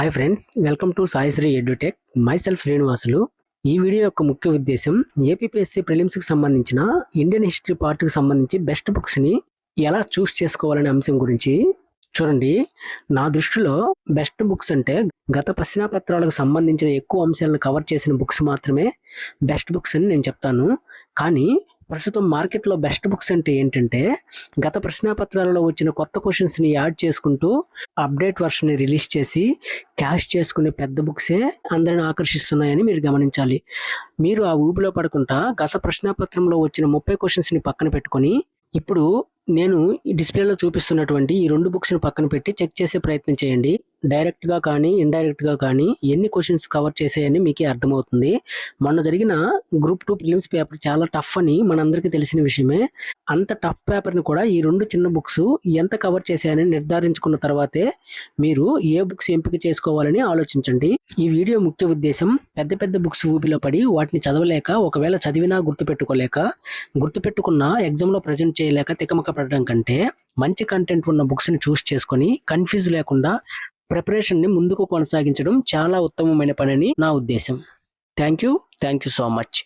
Hi friends, welcome to Saisri edutech. My self Srinivasulu. ఈ video యొక్క ముఖ్య ఉద్దేశం ఏపీపీఎస్సీ ప్రిలిమ్స్కి సంబంధించిన ఇండియన్ హిస్టరీ పార్ట్కి సంబంధించి బెస్ట్ బుక్స్ని ఎలా చూస్ చేసుకోవాలనే అంశం గురించి. చూడండి, నా దృష్టిలో బెస్ట్ బుక్స్ అంటే గత ప్రశ్నాపత్రాలకు సంబంధించిన ఎక్కువ అంశాలను కవర్ చేసిన బుక్స్ మాత్రమే బెస్ట్ బుక్స్ అని నేను చెప్తాను. కానీ ప్రస్తుతం మార్కెట్లో బెస్ట్ బుక్స్ అంటే ఏంటంటే, గత ప్రశ్నాపత్రాలలో వచ్చిన కొత్త క్వశ్చన్స్ని యాడ్ చేసుకుంటూ అప్డేట్ వర్షన్ని రిలీజ్ చేసి క్యాష్ చేసుకునే పెద్ద బుక్సే అందరిని ఆకర్షిస్తున్నాయని మీరు గమనించాలి. మీరు ఆ ఊపిలో పడకుండా గత ప్రశ్నాపత్రంలో వచ్చిన 30 క్వశ్చన్స్ని పక్కన పెట్టుకొని, ఇప్పుడు నేను ఈ డిస్ప్లేలో చూపిస్తున్నటువంటి ఈ 2 బుక్స్ని పక్కన పెట్టి చెక్ చేసే ప్రయత్నం చేయండి. డైరెక్ట్గా కానీ ఇండైరెక్ట్గా కానీ ఎన్ని క్వశ్చన్స్ కవర్ చేసాయని మీకే అర్థమవుతుంది. మొన్న జరిగిన గ్రూప్ 2 ప్రిలిమ్స్ పేపర్ చాలా టఫ్ అని మనందరికీ తెలిసిన విషయమే. అంత టఫ్ పేపర్ని కూడా ఈ 2 చిన్న బుక్స్ ఎంత కవర్ చేశాయని నిర్ధారించుకున్న తర్వాతే మీరు ఏ బుక్స్ ఎంపిక చేసుకోవాలని ఆలోచించండి. ఈ వీడియో ముఖ్య ఉద్దేశం పెద్ద పెద్ద బుక్స్ ఊపిలో పడి వాటిని చదవలేక, ఒకవేళ చదివినా గుర్తుపెట్టుకోలేక, గుర్తుపెట్టుకున్న ఎగ్జామ్లో ప్రజెంట్ చేయలేక తికమక పడడం కంటే మంచి కంటెంట్ ఉన్న బుక్స్ని చూస్ చేసుకొని కన్ఫ్యూజ్ లేకుండా ప్రిపరేషన్ని ముందుకు కొనసాగించడం చాలా ఉత్తమమైన పని అని నా ఉద్దేశం. Thank you so much.